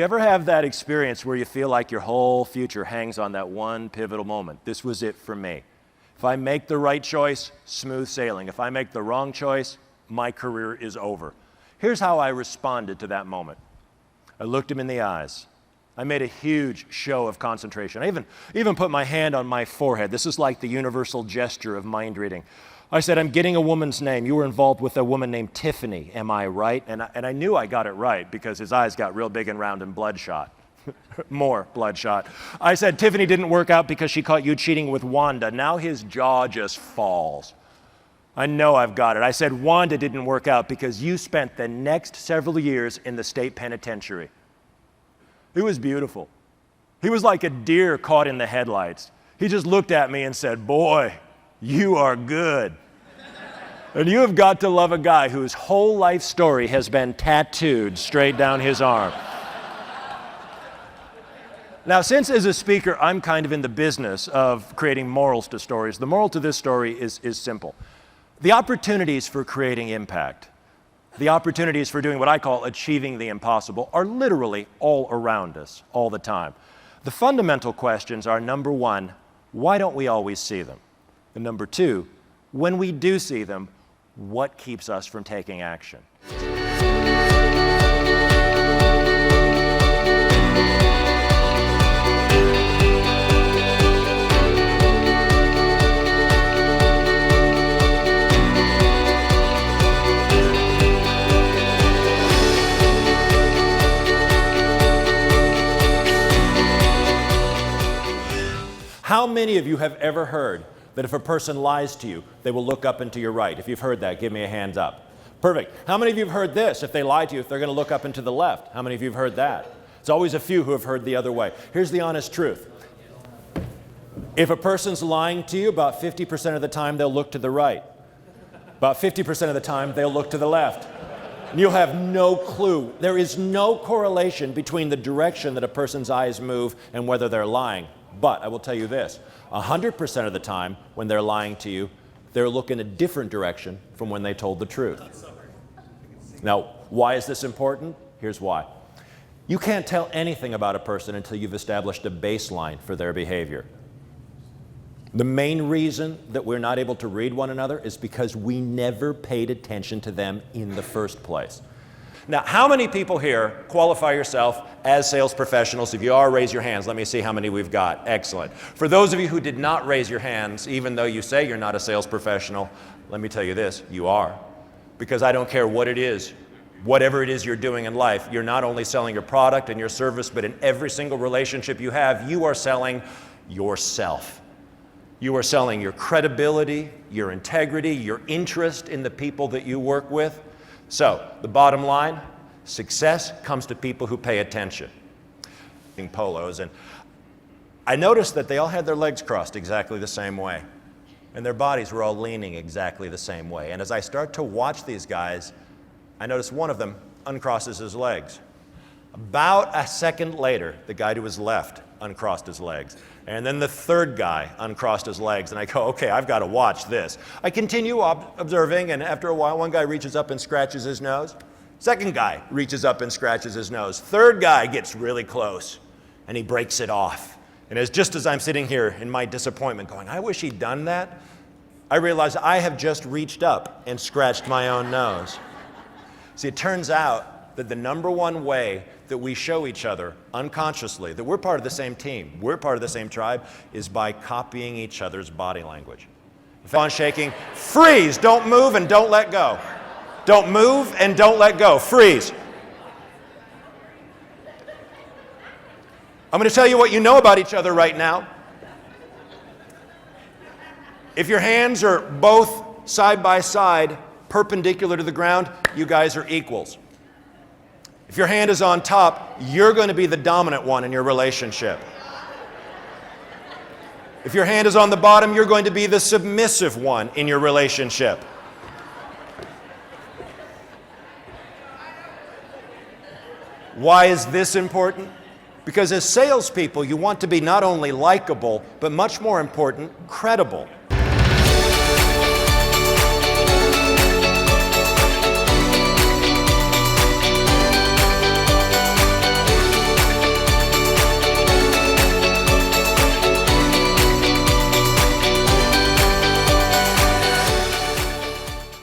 you ever have that experience where you feel like your whole future hangs on that one pivotal moment? This was it for me. If I make the right choice, smooth sailing. If I make the wrong choice, my career is over. Here's how I responded to that moment. I looked him in the eyes. I made a huge show of concentration. I even put my hand on my forehead. This is like the universal gesture of mind reading. I said, I'm getting a woman's name. You were involved with a woman named Tiffany. Am I right? And I knew I got it right because his eyes got real big and round and bloodshot. More bloodshot. I said, Tiffany didn't work out because she caught you cheating with Wanda. Now his jaw just falls. I know I've got it. I said, Wanda didn't work out because you spent the next several years in the state penitentiary. It was beautiful. He was like a deer caught in the headlights. He just looked at me and said, boy, you are good. And you have got to love a guy whose whole life story has been tattooed straight down his arm. Now, since as a speaker, I'm kind of in the business of creating morals to stories, the moral to this story is simple. The opportunities for creating impact, the opportunities for doing what I call achieving the impossible are literally all around us all the time. The fundamental questions are, number one, why don't we always see them? And number two, when we do see them, what keeps us from taking action? How many of you have ever heard that if a person lies to you, they will look up and to your right? If you've heard that, give me a hands up. Perfect. How many of you have heard this? If they lie to you, if they're going to look up and to the left? How many of you have heard that? It's always a few who have heard the other way. Here's the honest truth. If a person's lying to you, about 50% of the time they'll look to the right. About 50% of the time they'll look to the left. And you'll have no clue. There is no correlation between the direction that a person's eyes move and whether they're lying. But I will tell you this, 100% of the time when they're lying to you, they're looking a different direction from when they told the truth. Now, why is this important? Here's why. You can't tell anything about a person until you've established a baseline for their behavior. The main reason that we're not able to read one another is because we never paid attention to them in the first place. Now, how many people here qualify yourself as sales professionals? If you are, raise your hands. Let me see how many we've got. Excellent. For those of you who did not raise your hands, even though you say you're not a sales professional, let me tell you this, you are. Because I don't care what it is, whatever it is you're doing in life, you're not only selling your product and your service, but in every single relationship you have, you are selling yourself. You are selling your credibility, your integrity, your interest in the people that you work with. So, the bottom line, success comes to people who pay attention. Polos, and I noticed that they all had their legs crossed exactly the same way. And their bodies were all leaning exactly the same way. And as I start to watch these guys, I notice one of them uncrosses his legs. About a second later, the guy to his left uncrossed his legs. And then the third guy uncrossed his legs. And I go, okay, I've got to watch this. I continue observing, and after a while, one guy reaches up and scratches his nose. Second guy reaches up and scratches his nose. Third guy gets really close, and he breaks it off. And just as I'm sitting here in my disappointment going, I wish he'd done that, I realize I have just reached up and scratched my own nose. See, it turns out that the number one way that we show each other unconsciously that we're part of the same team, we're part of the same tribe, is by copying each other's body language. If I'm shaking, freeze, don't move and don't let go. Don't move and don't let go, freeze. I'm going to tell you what you know about each other right now. If your hands are both side by side, perpendicular to the ground, you guys are equals. If your hand is on top, you're going to be the dominant one in your relationship. If your hand is on the bottom, you're going to be the submissive one in your relationship. Why is this important? Because as salespeople, you want to be not only likable, but much more important, credible.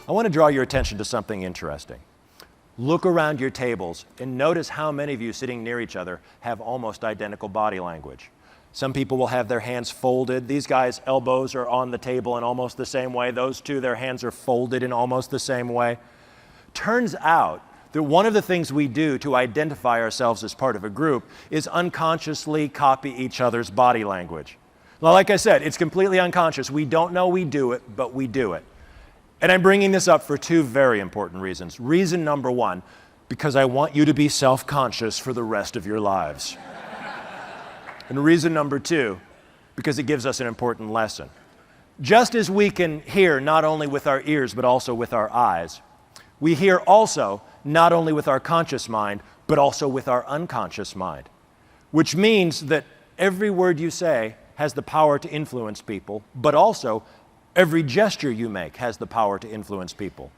I want to draw your attention to something interesting. Look around your tables and notice how many of you sitting near each other have almost identical body language. Some people will have their hands folded. These guys' elbows are on the table in almost the same way. Those two, their hands are folded in almost the same way. Turns out that one of the things we do to identify ourselves as part of a group is unconsciously copy each other's body language. Now, like I said, it's completely unconscious. We don't know we do it, but we do it. And I'm bringing this up for two very important reasons. Reason number one, because I want you to be self-conscious for the rest of your lives. And reason number two, because it gives us an important lesson. Just as we can hear not only with our ears, but also with our eyes, we hear also not only with our conscious mind, but also with our unconscious mind. Which means that every word you say has the power to influence people, but also every gesture you make has the power to influence people.